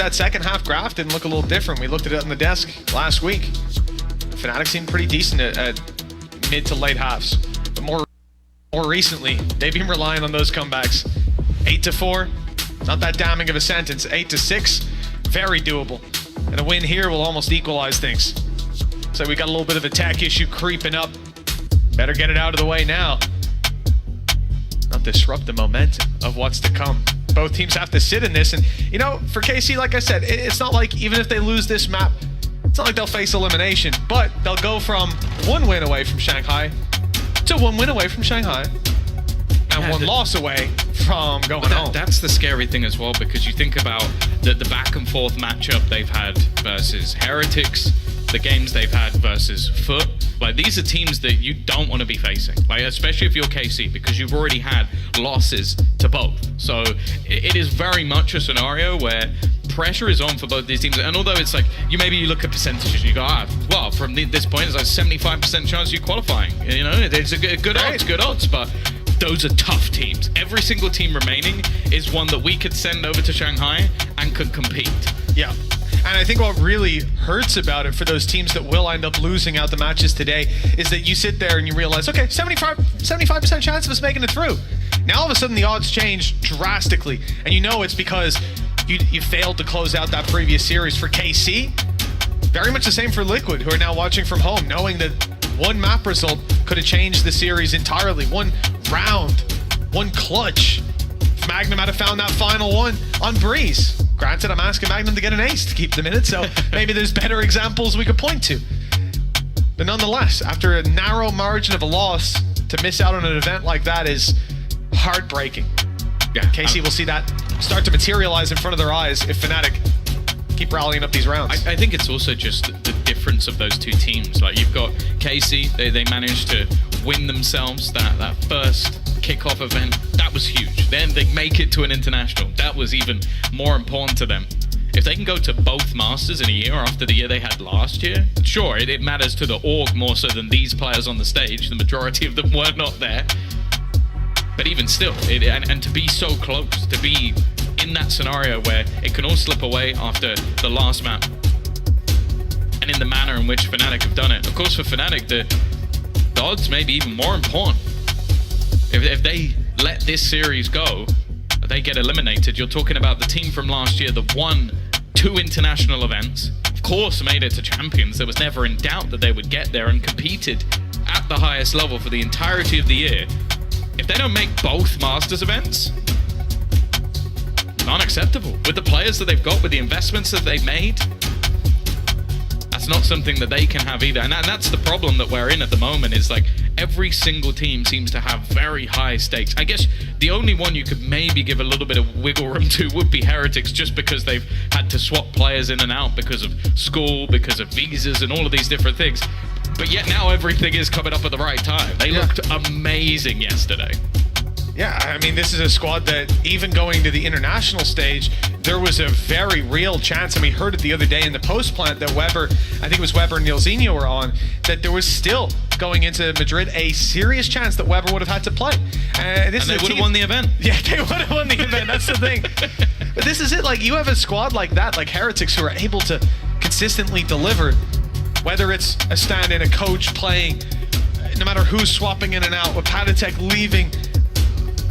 that second half graph didn't look a little different. We looked at it on the desk last week. Fnatic seemed pretty decent at mid to late halves. But more recently, they've been relying on those comebacks. 8-4, not that damning of a sentence. 8-6, very doable. And a win here will almost equalize things. So we got a little bit of a tech issue creeping up. Better get it out of the way now. Not disrupt the momentum of what's to come. Both teams have to sit in this, and you know, for KC, like I said, it's not like even if they lose this map, it's not like they'll face elimination, but they'll go from 1 win away from Shanghai to 1 win away from Shanghai and 1 loss away from going home. That's the scary thing as well, because you think about the back and forth matchup they've had versus Heretics, the games they've had versus Foot. Like, these are teams that you don't want to be facing, like, especially if you're KC, because you've already had losses to both. So it is very much a scenario where pressure is on for both these teams. And although it's like, you look at percentages and you go, well, from this point, it's like 75% chance you qualifying. You know, it's a good odds, but those are tough teams. Every single team remaining is one that we could send over to Shanghai and could compete. Yeah. And I think what really hurts about it for those teams that will end up losing out the matches today is that you sit there and you realize, okay, 75% chance of us making it through. Now all of a sudden the odds change drastically, and you know it's because you failed to close out that previous series. For KC, very much the same for Liquid, who are now watching from home, knowing that 1 map result could have changed the series entirely. 1 round, 1 clutch. If Magnum had found that final one on Breeze. Granted, I'm asking Magnum to get an ace to keep them in it, so maybe there's better examples we could point to. But nonetheless, after a narrow margin of a loss, to miss out on an event like that is heartbreaking. Yeah, KC will see that start to materialize in front of their eyes if Fnatic keep rallying up these rounds. I think it's also just the difference of those two teams. Like, you've got KC, they managed to win themselves that first kickoff event. That was huge. Then they make it to an international. That was even more important to them. If they can go to both Masters in a year after the year they had last year, sure, it matters to the org more so than these players on the stage. The majority of them were not there. But even still, and to be so close, to be in that scenario where it can all slip away after the last map, and in the manner in which Fnatic have done it. Of course, for Fnatic, the odds may be even more important. If they let this series go, they get eliminated. You're talking about the team from last year that won 2 international events, of course made it to champions. There was never in doubt that they would get there and competed at the highest level for the entirety of the year. If they don't make both Masters events, unacceptable. With the players that they've got, with the investments that they've made, that's not something that they can have either. And that's the problem that we're in at the moment, is like every single team seems to have very high stakes. I guess the only one you could maybe give a little bit of wiggle room to would be Heretics, just because they've had to swap players in and out because of school, because of visas and all of these different things. But yet now everything is coming up at the right time. They looked amazing yesterday. Yeah, I mean, this is a squad that even going to the international stage, there was a very real chance, and we heard it the other day in the post-plant that Weber, I think it was Weber and Nilzinho were on, that there was still, going into Madrid, a serious chance that Weber would have had to play. And they would have won the event. Yeah, they would have won the event, that's the thing. But this is it, like, you have a squad like that, like Heretics, who are able to consistently deliver, whether it's a stand-in, a coach playing, no matter who's swapping in and out, with Patatek leaving,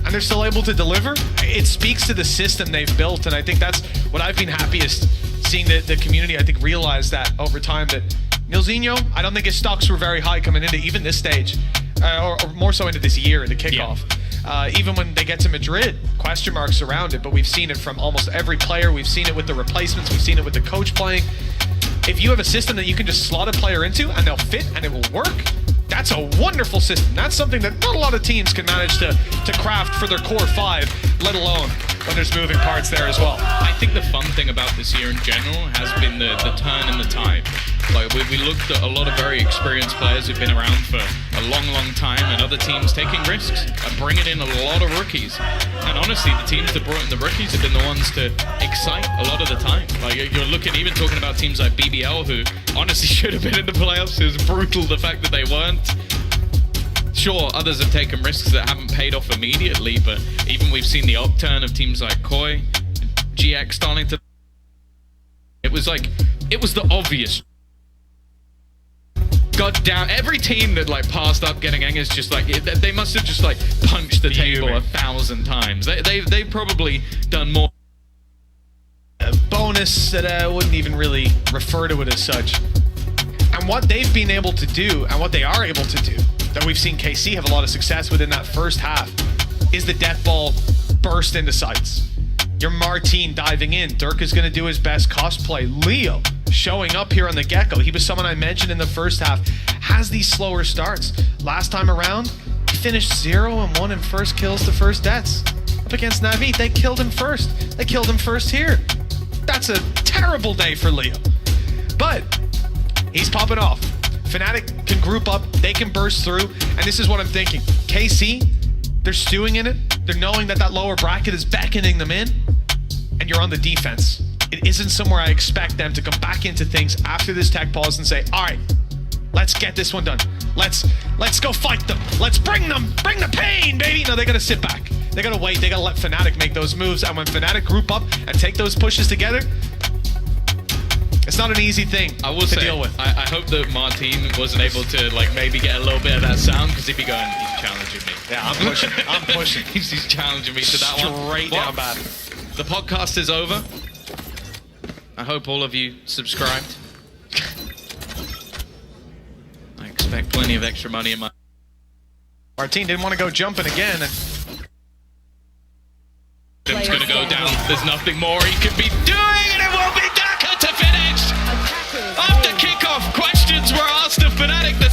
and they're still able to deliver. It speaks to the system they've built, and I think that's what I've been happiest seeing the community, I think, realize that over time, that Nilzinho, I don't think his stocks were very high coming into even this stage, or more so into this year, the kickoff. Yeah. Even when they get to Madrid, question marks around it, but we've seen it from almost every player. We've seen it with the replacements. We've seen it with the coach playing. If you have a system that you can just slot a player into and they'll fit and it will work, that's a wonderful system. That's something that not a lot of teams can manage to craft for their core 5, let alone when there's moving parts there as well. I think the fun thing about this year in general has been the turn in the tide. Like, we looked at a lot of very experienced players who've been around for a long, long time, and other teams taking risks and bringing in a lot of rookies. And honestly, the teams that brought in the rookies have been the ones to excite a lot of the time. Like, you're looking, even talking about teams like BBL, who honestly should have been in the playoffs. It was brutal the fact that they weren't. Sure, others have taken risks that haven't paid off immediately, but even we've seen the upturn of teams like Koi, GX starting to was the obvious. God damn, every team that like passed up getting Engers just like they must have just like punched the table 1,000 times. They've probably done more. A bonus that I wouldn't even really refer to it as such. And what they've been able to do, and what they are able to do, that we've seen KC have a lot of success with in that first half, is the death ball burst into sights. Your Martine diving in. Dirk is going to do his best cosplay. Leo showing up here on the Gecko. He was someone I mentioned in the first half. Has these slower starts. Last time around, he finished 0-1 in first kills to first deaths. Up against Navi, they killed him first. They killed him first here. That's a terrible day for Leo. But he's popping off. Fnatic can group up. They can burst through. And this is what I'm thinking. KC, they're stewing in it. They're knowing that lower bracket is beckoning them in. And you're on the defense. It isn't somewhere I expect them to come back into things after this tech pause and say, all right, let's get this one done. Let's go fight them. Let's bring the pain, baby. No, they gotta sit back. They gotta wait. They gotta let Fnatic make those moves. And when Fnatic group up and take those pushes together, it's not an easy thing to deal with. I hope that Martine wasn't able to like maybe get a little bit of that sound, because he'd be going, he's challenging me. Yeah, I'm pushing. I'm pushing. He's challenging me to that one. Straight down bad. The podcast is over. I hope all of you subscribed. I expect plenty of extra money in my... Martine didn't want to go jumping again. And it's going to go down. There's nothing more he could be doing, and it will be Daka to finish! After kickoff, questions were asked of Fnatic that